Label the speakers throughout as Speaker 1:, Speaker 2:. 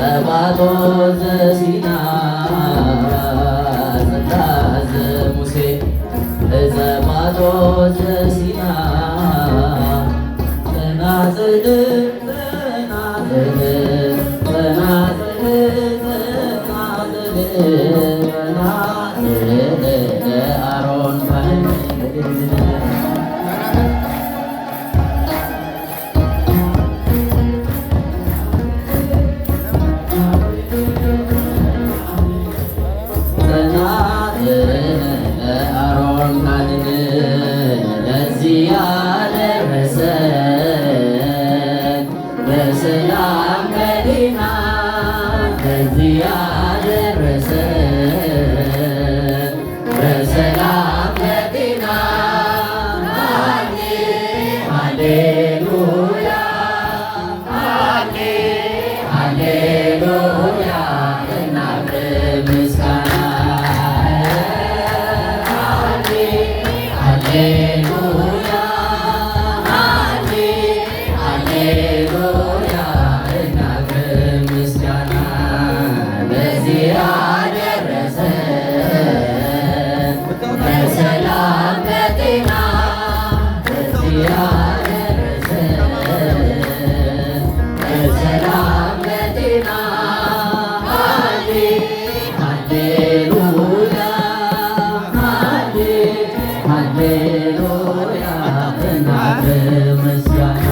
Speaker 1: ጸባቶ ዘሲና ጽላተ ሙሴ ጸባቶ ዘሲና ጸናጽል አሮን ካህን አሮን ካህን ለዚህ ያደረሰን በሰላም መዲና ለዚህ ያደረሰን በሰላም መዲና ሃሌሉያ ሃሌሉያ እናቅርብ ምስጋና ሃሌሉያ ሃሌሉያ እናቅርብ ምስጋና ለዚህ ያደረሰን በሰላም በጤና ለዚህ ያደረሰን በሰላም በጤና ሃሌሉያ ሃሌሉያ እናቅርብ ምስጋና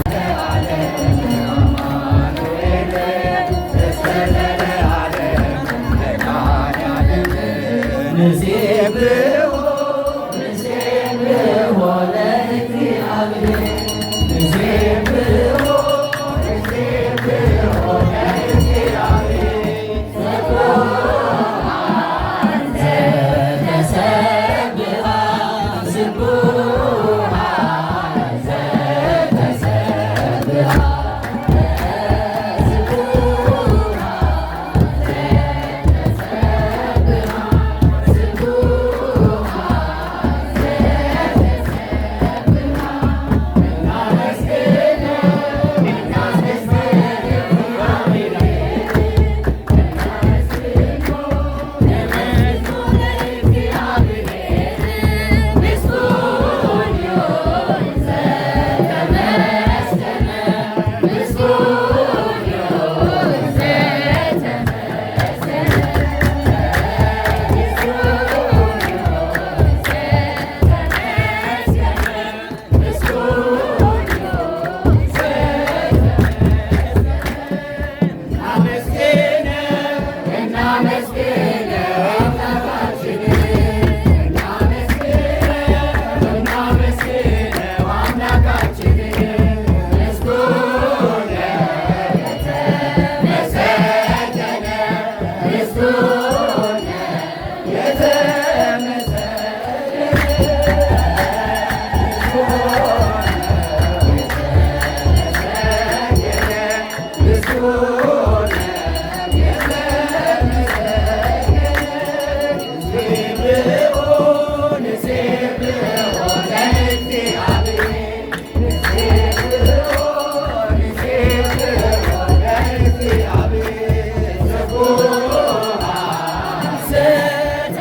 Speaker 1: ንሴብሖ ለእግዚአብሔር ንሴብሖ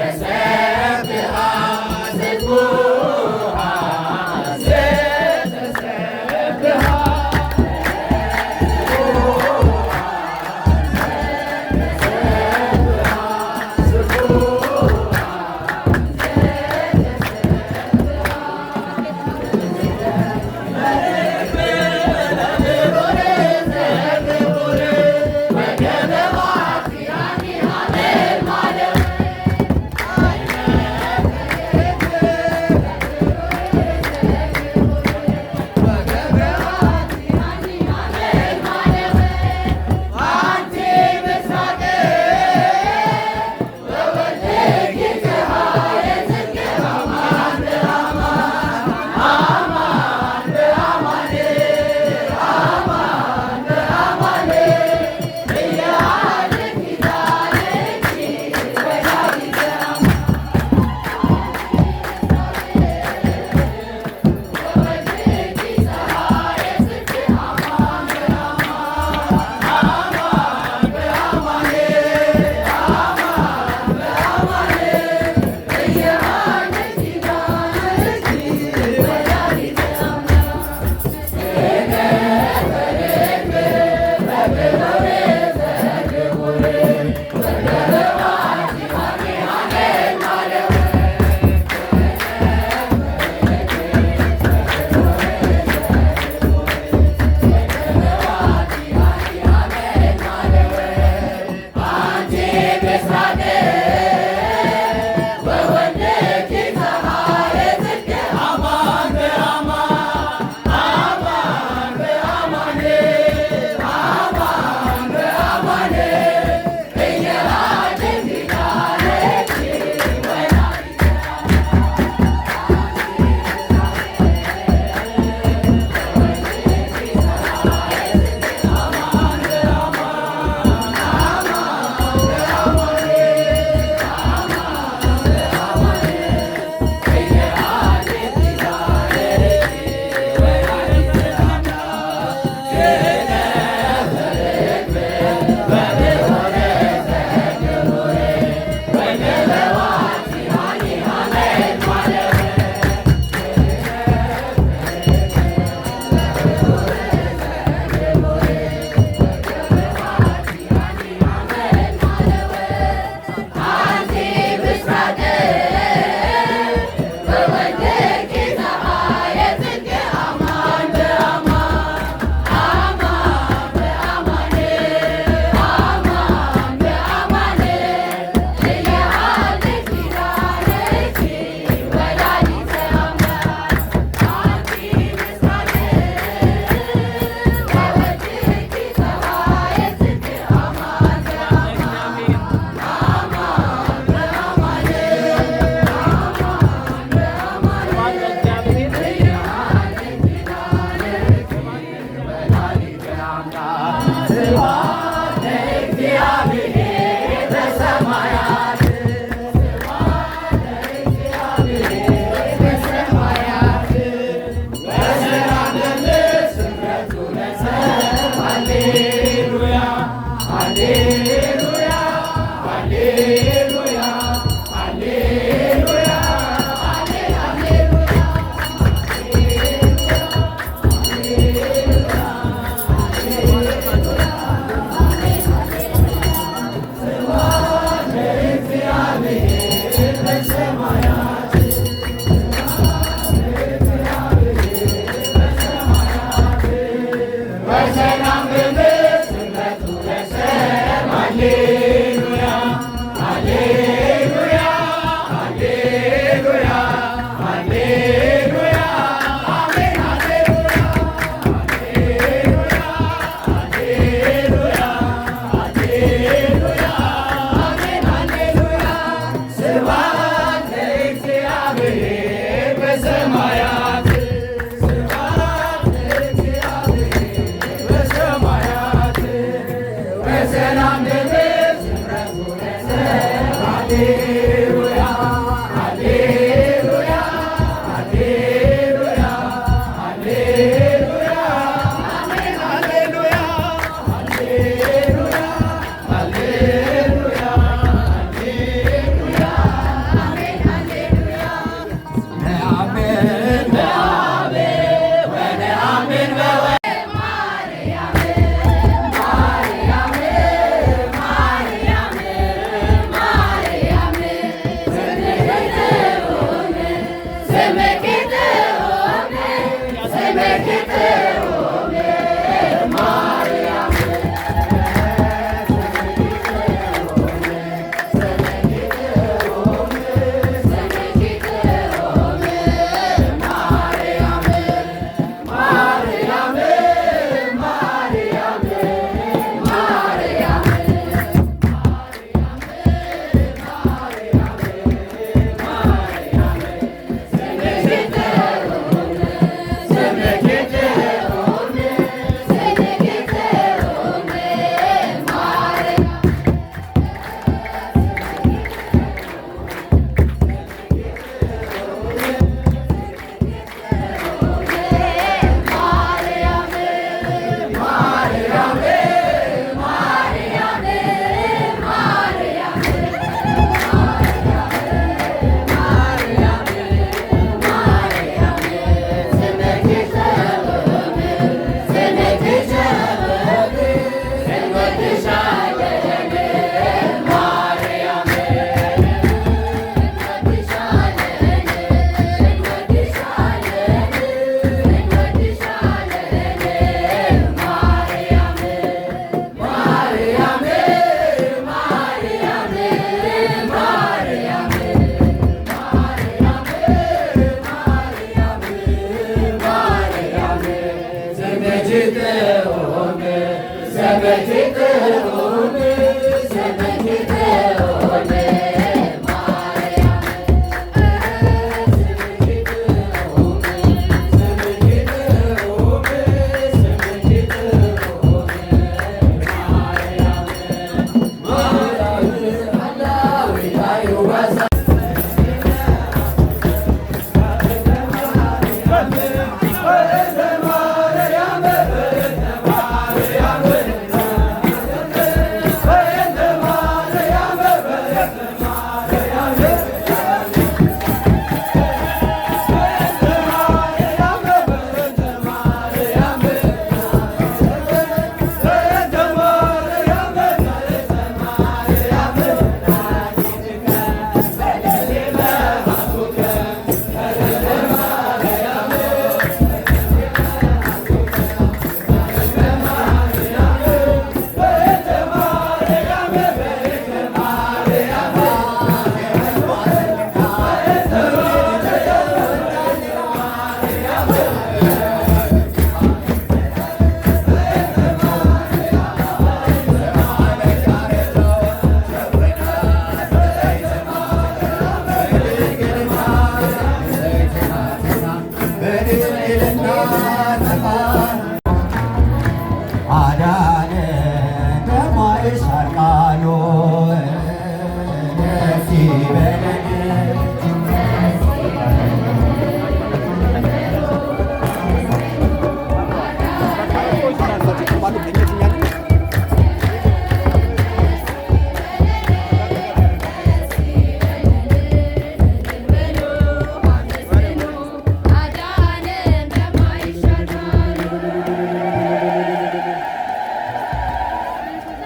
Speaker 1: ዘተሰብሐ ስቡሐ ዘተሰብሐ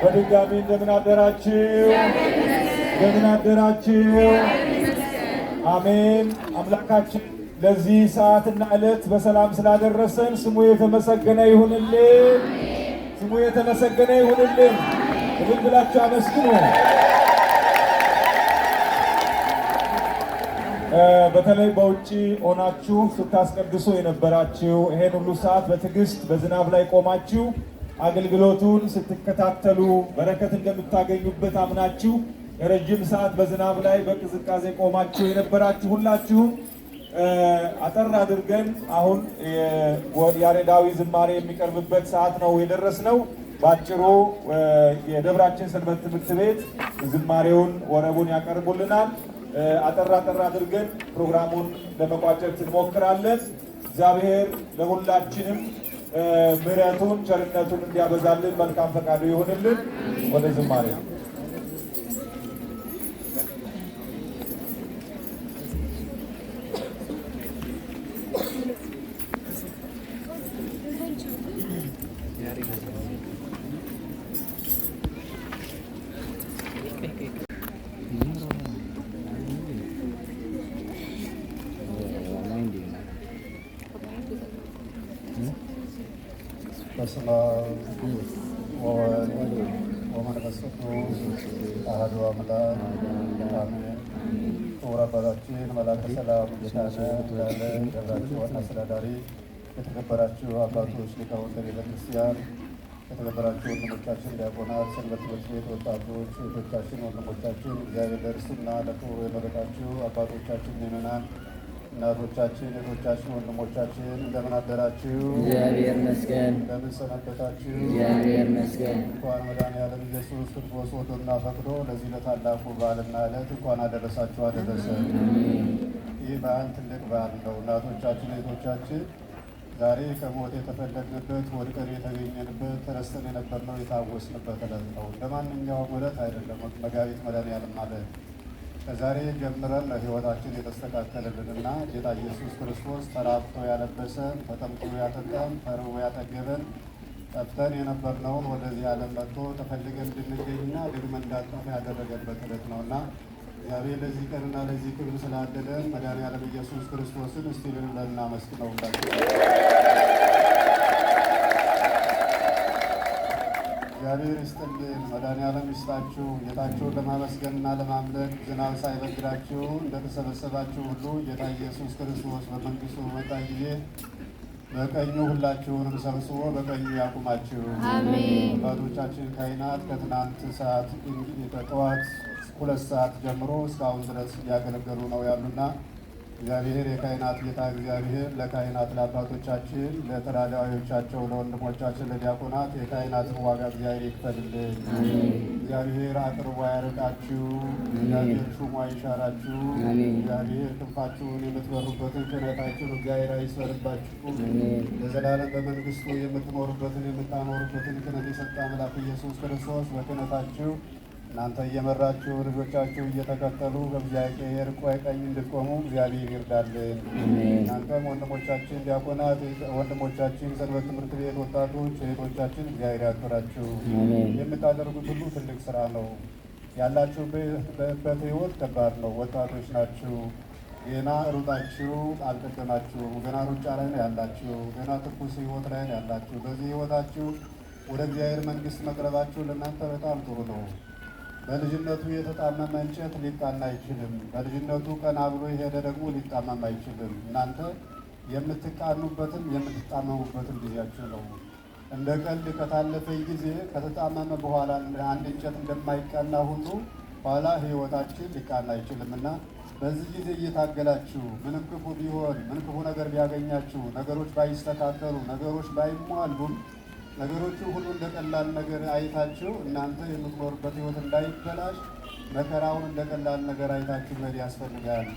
Speaker 2: በድጋሚ እንደምን አደራችሁ? እንደምን አደራችሁ? አሜን። አምላካችን ለዚህ ሰዓትና ዕለት በሰላም ስላደረሰን ስሙ የተመሰገነ ይሁንልን። ስሙ የተመሰገነ ይሁንልን። እልል ብላችሁ አመስግኑ። በተለይ በውጪ ሆናችሁ ስታስቀድሱ የነበራችሁ ይሄን ሁሉ ሰዓት በትዕግስት በዝናብ ላይ ቆማችሁ አገልግሎቱን ስትከታተሉ በረከት እንደምታገኙበት አምናችሁ የረጅም ሰዓት በዝናብ ላይ በቅዝቃዜ ቆማችሁ የነበራችሁ ሁላችሁም አጠር አድርገን አሁን ያሬዳዊ ዝማሬ የሚቀርብበት ሰዓት ነው የደረስነው። ባጭሩ የደብራችን ሰንበት ትምህርት ቤት ዝማሬውን ወረቡን ያቀርቡልናል። አጠር አድርገን ፕሮግራሙን ለመቋጨት እንሞክራለን። እግዚአብሔር ለሁላችንም ምሕረቱን ቸርነቱን እንዲያበዛልን መልካም ፈቃዱ ይሁንልን። ወደ ዝማሬ
Speaker 3: በስመ አብ ወወልድ ወመንፈስ ቅዱስ አሐዱ አምላክ አሜን። ክቡር አባታችን መላከ ሰላም ጌታነ እንዳለ ደብራችን ዋና አስተዳዳሪ፣ የተከበራችሁ አባቶች ሊቃውንተ ቤተ ክርስቲያን፣ የተከበራችሁ ወንድሞቻችን ዲያቆናት፣ ሰንበት ትምህርት ቤት ወጣቶች፣ እህቶቻችን፣ ወንድሞቻችን፣ እግዚአብሔር ለርስትና ለክብሩ የመረጣችሁ አባቶቻችን ምእመናን፣ እናቶቻችን፣ እህቶቻችን፣ ወንድሞቻችን እንደምን አደራችሁ?
Speaker 1: እግዚአብሔር ይመስገን።
Speaker 3: እንደምን ሰነበታችሁ?
Speaker 1: እግዚአብሔር ይመስገን።
Speaker 3: እንኳን መድኃኔዓለም ኢየሱስ ክርስቶስ ወዶና ፈቅዶ ለዚህ ለታላቁ በዓልና ዕለት እንኳን አደረሳችሁ አደረሰ። ይህ በዓል ትልቅ በዓል ነው። እናቶቻችን፣ እህቶቻችን ዛሬ ከሞት የተፈለግንበት፣ ወድቀን የተገኘንበት፣ ተረስተን የነበርነው የታወስንበት ዕለት ነው። እንደ ማንኛውም ዕለት አይደለም። መጋቢት መድኃኔዓለም ማለት ከዛሬ ጀምረን ሕይወታችን የተስተካከለልንና ጌታ ኢየሱስ ክርስቶስ ተራብቶ ያለበሰን፣ ተጠምቶ ያጠጣን፣ ተርቦ ያጠገበን፣ ጠፍተን የነበርነውን ወደዚህ ዓለም መጥቶ ተፈልገን እንድንገኝና ደግመን እንዳንጠፋ ያደረገበት ዕለት ነውና እግዚአብሔር ለዚህ ቀንና ለዚህ ክብር ስላደለን መድኃኔዓለም ኢየሱስ ክርስቶስን እስቲ ብለን እናመስግነው። እግዚአብሔር ይስጥልን፣ መድኃኔዓለም ይስጣችሁ። ጌታችሁን ለማመስገንና ለማምለክ ዝናብ ሳይበግራችሁ እንደተሰበሰባችሁ ሁሉ ጌታ ኢየሱስ ክርስቶስ በመንግሥቱ በመጣ ጊዜ በቀኙ ሁላችሁንም ሰብስቦ በቀኙ ያቁማችሁ። አባቶቻችን ካህናት ከትናንት ሰዓት ጠዋት 2 ሰዓት ጀምሮ እስካሁን ድረስ እያገለገሉ ነው ያሉና እግዚአብሔር የካህናት ጌታ እግዚአብሔር ለካህናት ለአባቶቻችን፣ ለተራዳዮቻቸው፣ ለወንድሞቻችን፣ ለዲያቆናት የካህናትን ዋጋ እግዚአብሔር ይክፈልልን። እግዚአብሔር አቅርቦ ያርቃችሁ። እግዚአብሔር ሹሞ አይሻራችሁ። እግዚአብሔር ክንፋችሁን የምትበሩበትን ክህነታችሁን እግዚአብሔር አይስበርባችሁ። ለዘላለም በመንግሥቱ የምትኖሩበትን የምታኖሩበትን ክህነት የሰጠ አምላክ ኢየሱስ ክርስቶስ በክህነታችሁ እናንተ እየመራችሁ ልጆቻችሁ እየተከተሉ በእግዚአብሔር ቀኝ እንድትቆሙ እግዚአብሔር ይርዳልን። እናንተም ወንድሞቻችን ዲያቆናት፣ ወንድሞቻችን ሰንበት ትምህርት ቤት ወጣቶች፣ እህቶቻችን እግዚአብሔር ያክብራችሁ። የምታደርጉት ሁሉ ትልቅ ስራ ነው። ያላችሁበት ሕይወት ከባድ ነው። ወጣቶች ናችሁ። ገና ሩጣችሁ አልቀደማችሁም። ገና ሩጫ ላይ ነው ያላችሁ። ገና ትኩስ ሕይወት ላይ ነው ያላችሁ። በዚህ ሕይወታችሁ ወደ እግዚአብሔር መንግሥት መቅረባችሁ ለእናንተ በጣም ጥሩ ነው። በልጅነቱ የተጣመመ እንጨት ሊቃና አይችልም። በልጅነቱ ቀና ብሎ የሄደ ደግሞ ሊጣመም አይችልም። እናንተ የምትቃኑበትም የምትጣመሙበትም ጊዜያችሁ ነው። እንደ ቀልድ ከታለፈ ጊዜ ከተጣመመ በኋላ አንድ እንጨት እንደማይቃና ሁሉ ኋላ ሕይወታችን ሊቃና አይችልም እና በዚህ ጊዜ እየታገላችሁ ምንም ክፉ ቢሆን ምን ክፉ ነገር ቢያገኛችሁ፣ ነገሮች ባይስተካከሉ፣ ነገሮች ባይሟሉም ነገሮቹ ሁሉ እንደ ቀላል ነገር አይታችሁ እናንተ የምትኖርበት ሕይወት እንዳይበላሽ መከራውን እንደ ቀላል ነገር አይታችሁ መሄድ ያስፈልጋል።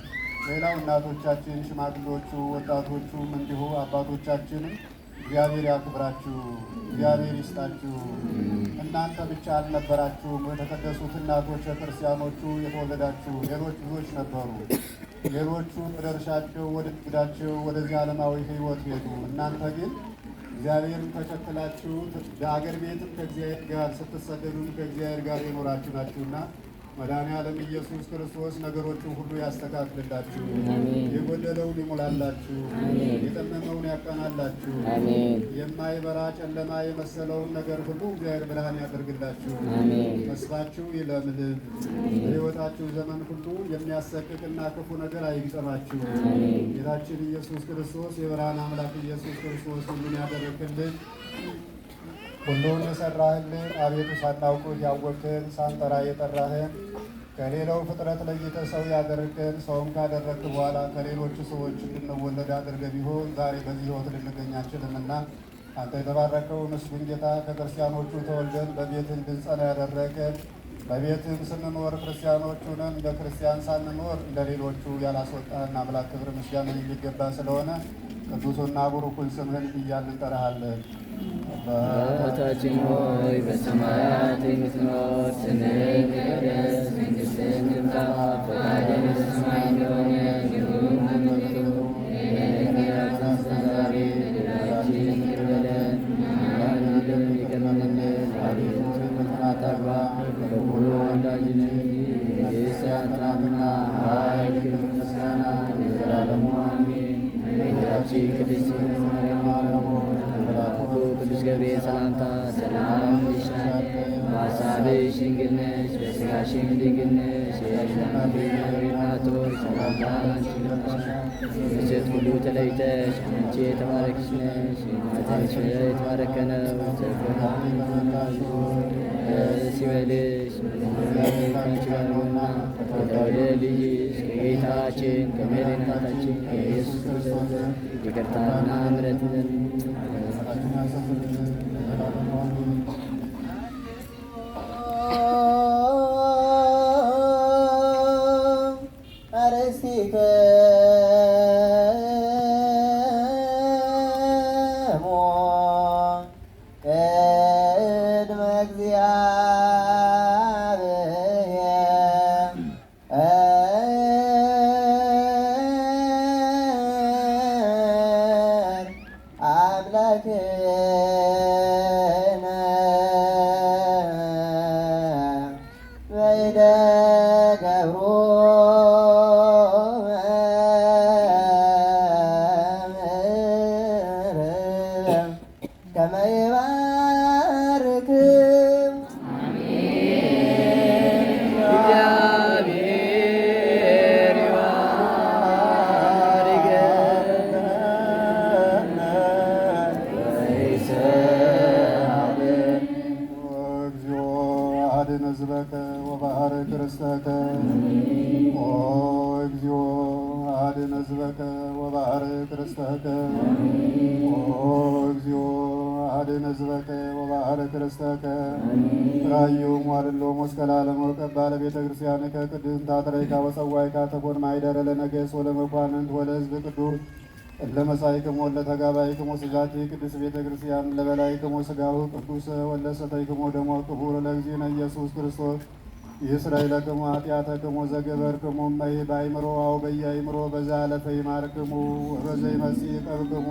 Speaker 3: ሌላው እናቶቻችን፣ ሽማግሌዎቹ፣ ወጣቶቹም እንዲሁ አባቶቻችንም እግዚአብሔር ያክብራችሁ፣ እግዚአብሔር ይስጣችሁ። እናንተ ብቻ አልነበራችሁም የተቀደሱት እናቶች ክርስቲያኖቹ የተወለዳችሁ ሌሎች ብዙዎች ነበሩ። ሌሎቹ ወደ እርሻቸው፣ ወደ ንግዳቸው፣ ወደዚህ ዓለማዊ ሕይወት ሄዱ። እናንተ ግን እግዚአብሔርን ተከትላችሁ በአገር ቤትም ከእግዚአብሔር ጋር ስትሰደዱም ከእግዚአብሔር ጋር የኖራችሁ ናችሁና መድኃኔዓለም ኢየሱስ ክርስቶስ ነገሮችን ሁሉ ያስተካክልላችሁ፣ የጎደለውን ይሙላላችሁ፣ የጠመመውን ያቃናላችሁ፣ የማይበራ ጨለማ የመሰለውን ነገር ሁሉ እግዚአብሔር ብርሃን ያደርግላችሁ፣ ተስፋችሁ ይለምልም፣ በሕይወታችሁ ዘመን ሁሉ የሚያሰቅቅና ክፉ ነገር አይግጠማችሁ። ጌታችን ኢየሱስ ክርስቶስ የብርሃን አምላክ ኢየሱስ ክርስቶስ ሁሉን ያደረግልን ሁሉን የሰራህልን አቤቱ ሳናውቅህ ያወቅህን ሳንጠራ የጠራህን ከሌላው ፍጥረት ለይተህ ሰው ያደረግህን ሰውም ካደረግህ በኋላ ከሌሎቹ ሰዎች እንድንወለድ አድርገህ ቢሆን ዛሬ በዚህ ሕይወት ልንገኝ አንችልምና አንተ የተባረከው ምስጉን ጌታ ከክርስቲያኖቹ ተወልደን በቤትህ እንድንጸና ያደረገን በቤትህም ስንኖር ክርስቲያኖች ሆነን እንደ ክርስቲያን ሳንኖር እንደ ሌሎቹ ያላስወጣህን አምላክ ክብር ምስጋና የሚገባ ስለሆነ ቅዱሱና ቡሩኩን ስምህን እያልን እንጠራሃለን።
Speaker 1: አባታችን ሆይ በሰማያት የምትኖር፣ ስምህ ይቀደስ፣ መንግሥትህ ትምጣ፣ ፈቃድህ በሰማይ እንደሆነ እንዲሁም በምድር የዕለት እንጀራችንን ስጠን ዛሬ፣ በደላችንን ይቅር በለን እኛም እንደምንይቅር እንደምንል፣ አቤቱ ወደ ፈተና አታግባን ከክፉ አድነን እንጂ መንግሥት ያንተ ናትና፣ ኃይል፣ ክብር፣ ምስጋና ለዘላለሙ አሜን። እመቤታችን ቅድስት ድንግል ማርያም መልአኩ ቅዱስ ገብርኤል ሰላምታ ሰላም ይልሻል፣ በሐሳብሽ ድንግል ነሽ፣ በሥጋሽም ድንግል ነሽ። የእግዚአብሔር እናት ሆይ ሰላምታ ላንቺ ይገባሻል። ከሴቶች ሁሉ ተለይተሽ አንቺ የተባረክሽ ነሽ፣ የማኅፀንሽ ፍሬ የተባረከ ነው። ደስ ይበልሽ ከአንቺ ጋር ነውና ከተወደደ ልጅሽ ከጌታችን ከመድኃኒታችን ከኢየሱስ ክርስቶስ ይቅርታና ምሕረትን
Speaker 4: አምላክ
Speaker 3: አድኅነ ሕዝበከ ወባሕርክ ርስተከ ኦ እግዚኦ አድኅነ ሕዝበከ ወባሕርክ ርስተከ ኦ እግዚኦ አድኅነ ሕዝበከ ወባሕርክ ርስተከ ራዩም ዋልሎም ወስከ ለዓለሙ ቀባ ለቤተ ክርስቲያንከ ቅድስት ታጥረይካ ወፀዋይካ ተኮን ማኅደረ ለነገሥት ወለመኳንንት ወለሕዝብ ቅዱስ ለመሳይክሞ ለተጋባይክሞ ስጋቲ ቅድስት ቤተ ክርስቲያን ለበላይክሞ ሥጋሁ ቅዱስ ወለሰተይክሞ ደሞ ክቡር ለእግዚእነ ኢየሱስ ክርስቶስ ይስረይለክሙ ኃጢአተክሙ ዘገበርክሙ እመይ በአእምሮ አው በየአእምሮ በዛ አለፈ ይማርክሙ ወበዘይመጽእ ይቀብክሙ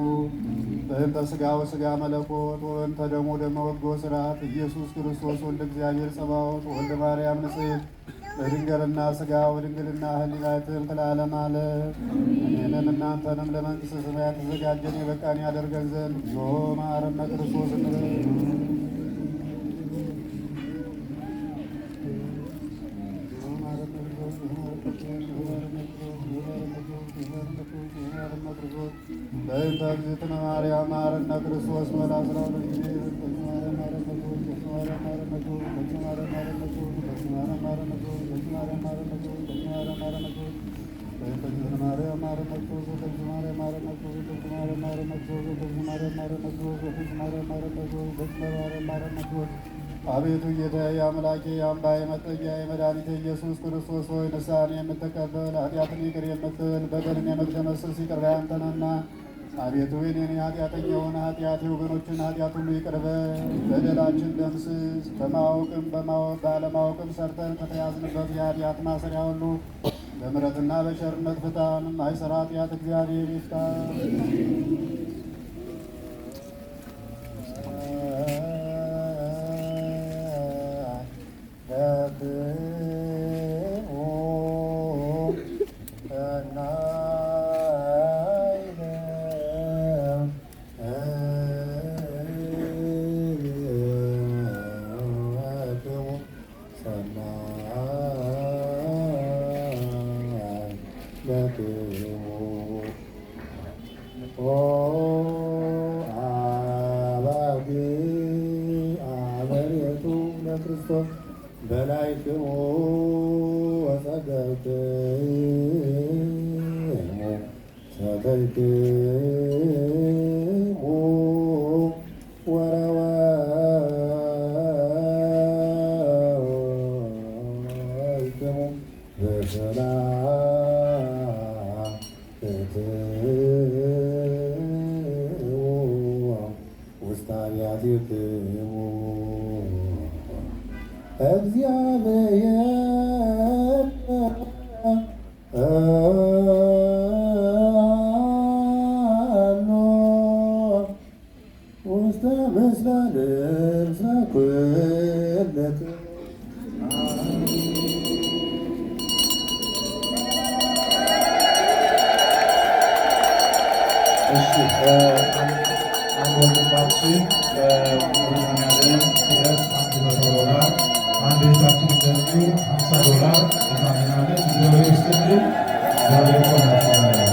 Speaker 3: በእንተ ሥጋው ሥጋ መለኮት ወእንተ ደሙ ደመ ወግዶ ሥርዓት ኢየሱስ ክርስቶስ ወልደ እግዚአብሔር ጸባዖት ወልደ ማርያም ንጽሕት በድንግልና ሥጋ ወድንግልና ሕሊናትም ለዓለመ ዓለም እኔንም እናንተንም ለመንግሥተ ሰማያት ተዘጋጀን የበቃን ያደርገን ዘንድ እግዚኦ መሐረነ ክርስቶስ እንበል። በእንተ እግዝእትነ ማርያም መሐረነ ክርስቶስ መላስራ ጊዜ አቤቱ ጌታዬ አምላኬ አምባዬ መጠጊያዬ መድኃኒቴ ኢየሱስ ክርስቶስ ሆይ ንስሐን የምትቀበል ኃጢአትን ይቅር የምትል በደልን የምትደመስስ ይቅር ባይ አንተ ነህና አቤቱ የኔን ኃጢአተኛውን ኃጢአት የወገኖችን ኃጢአት ሁሉ ይቅር በል። በደላችን ደምስስ። በማወቅም ባለማወቅም ሰርተን ከተያዝንበት የኃጢአት ማሰሪያ ሁሉ በምሕረትና በቸርነት ፍታን። ማይሰራ ኃጢአት እግዚአብሔር ይፍታ። ክርስቶስ በላይክሙ ወጸገብክሙ ሰተይክሙ ወረወይክሙ በሰላም ውስተ አብያቲክሙ እግዚአብሔር አኖ ውስተ ምስለ ኩልክ
Speaker 4: አንድ ወንድማችን በመድኃኔዓለም ሲደርስ $100 አንድ ቤታችን እንደዚሁ $50 በመድኃኔዓለም እግዚአብሔር ይስጥልን። እግዚአብሔር ይባርካችሁ።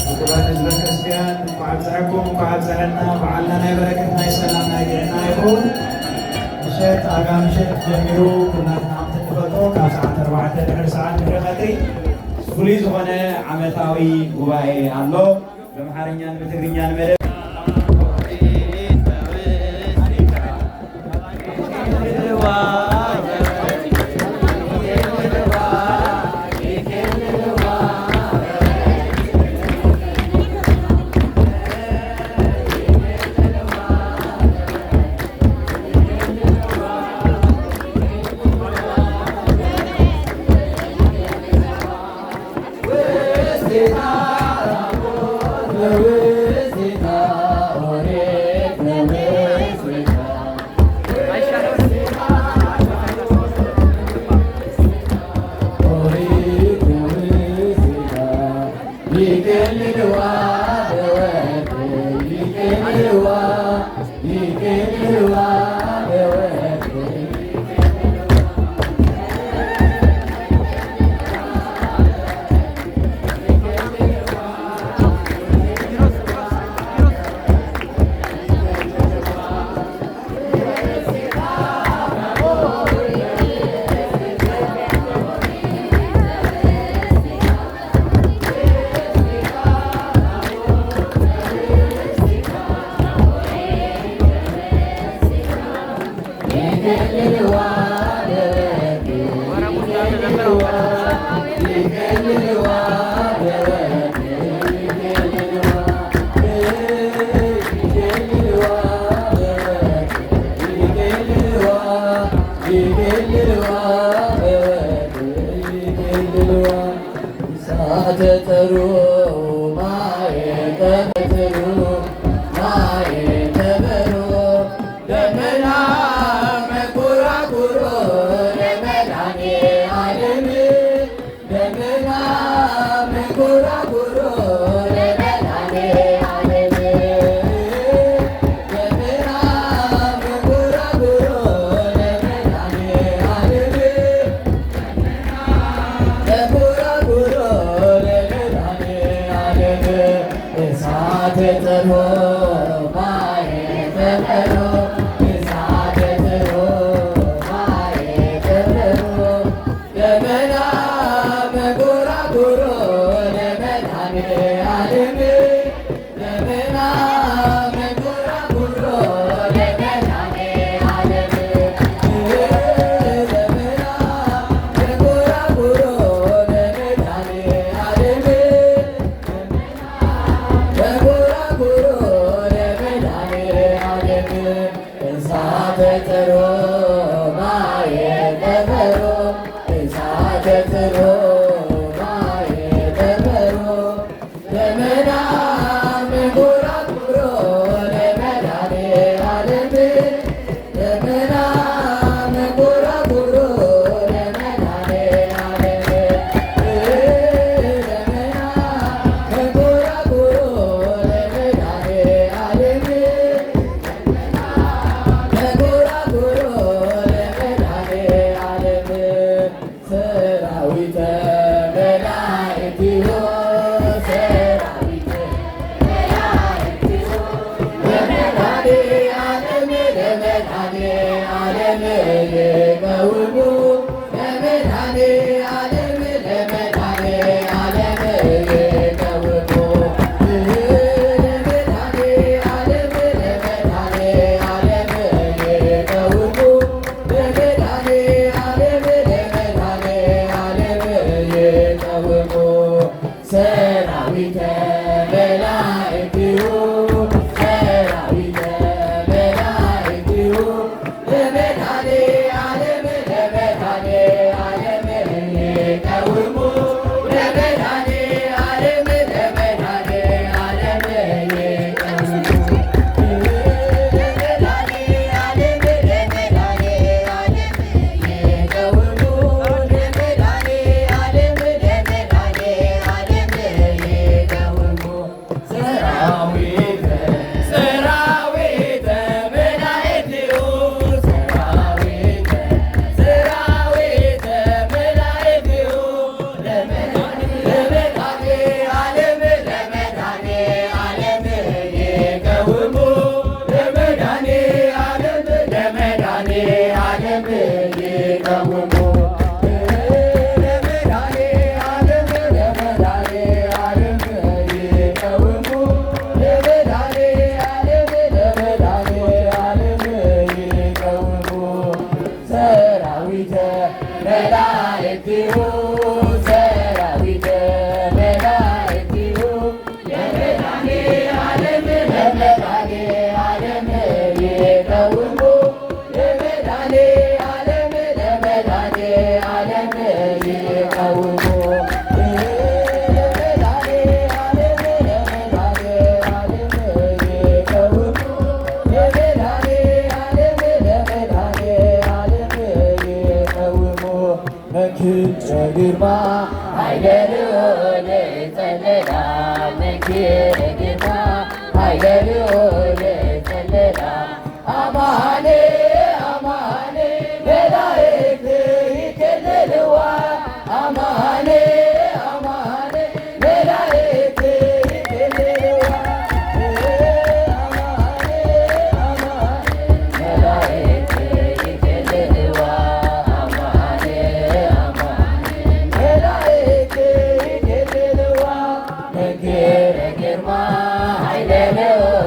Speaker 4: ክቡራን ሕዝበ ክርስቲያን እንኳዕ አብጽሐኩም እንኳዕ አብጽሐና። በዓልና ናይ በረከት ናይ ሰላም ናይ ጥዕና ይኹን። ምሸት ኣጋ ምሸት ጀሚሩ ኩላትና እንትንፈጦ ካብ ሰዓት 4 ድሕሪ ሰዓት ድሕሪ ቀትሪ ፍሉይ ዝኾነ ዓመታዊ ጉባኤ ኣሎ። በአማርኛን በትግርኛን መደብ
Speaker 1: እሳተ ጥሩ ማየተበሮ እሳተ ጥሩ ማየተበሮ ደመና መንጎራጉሮ ለመድኃኔዓለም ደመና መንጎራጉሮ ለመድኃኔዓለም ደመና መንጎራጉሮ ለመድኃኔዓለም መንጎራጉሮ ለመድኃኔዓለም እሳተ ጥሩ ማየተበሮ እሳተ ጥሩ ማየተበሮ ደመና መንጎራጉሮ ለመድኃኔዓለም ደመና መንጎራጉሮ ለመድኃኔዓለም ደመና መንጎራጉሮ ለመድኃኔዓለም መንጎራጉሮ ለመድኃኔዓለም ሰራዊተ መላእክቲሁ ሰራዊተ መላእክቲሁ ለመድኃኔዓለም ለመድኃኔዓለም ይቀውሙ ለመድኃኔዓለም ለመድኃኔዓለም ይቀውሙ ለመድኃኔዓለም ለመድኃኔዓለም ይቀውሙ ለመድኃኔዓለም ለመድኃኔዓለም ይቀውሙ ሰራዊተ መላእክቲሁ ሰራዊተ መላእክቲሁ ለመድኃኔዓለም ለመድኃኔዓለም ይቀውሙ ለመድኃኔዓለም ለመድኃኔዓለም ይቀውሙ ለመድኃኔዓለም ለመድኃኔዓለም ይቀውሙ ለመድኃኔዓለም ለመድኃኔዓለም ይቀውሙ ሰራዊተ ሰራዊተ መላእክቲሁ ሰራዊተ ሰራዊተ መላእክቲሁ ለመድኃኔዓለም ለመድኃኔዓለም ይቀውሙ ለመድኃኔዓለም ለመድኃኔዓለም ይቀውሙ ለመድኃኔዓለም ለመድኃኔዓለም ይቀውሙ ለመድኃኔዓለም ለመድኃኔዓለም ይቀውሙ ሰራዊተ መላእክቲሁ ሰራዊተ መላእክቲሁ ለመድኃኔዓለም ለመድኃኔዓለም ይቀውሙ ለመድኃኔዓለም ለመድኃኔዓለም ይቀውሙ ለመድኃኔዓለም ለመድኃኔዓለም ይቀውሙ ለመድኃኔዓለም ለመድኃኔዓለም ይቀውሙ መንክር ግርማ ኃይለ ልዑል ጸለላ መንክር ግርማ ኃይለ ልዑል ጸለላ አማኔ አማኔ መላእክት ይኬልልዋ አማኔ አማኔ መላእክት ይኬልልዋ አማኔ አማኔ መላእክት ይኬልልዋ አማኔ አማኔ መላእክት ይኬልልዋ መንክር ግርማ ኃይለ ልዑል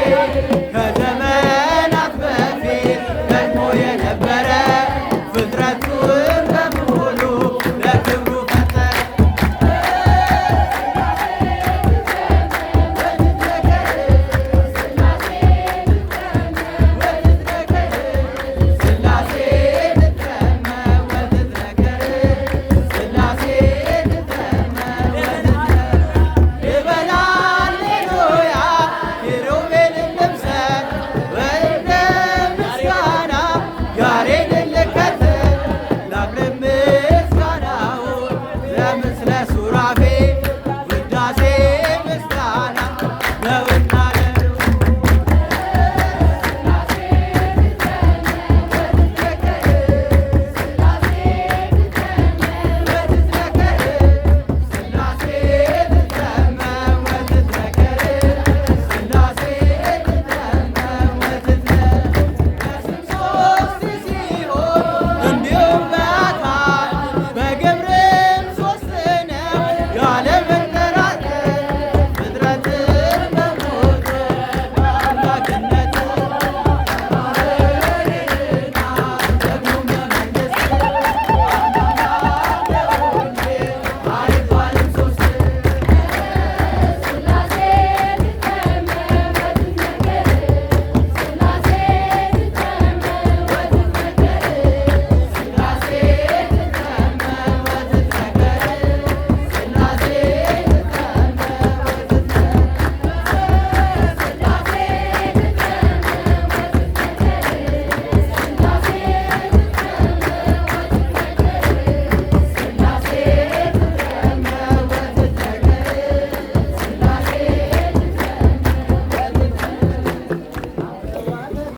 Speaker 1: ከ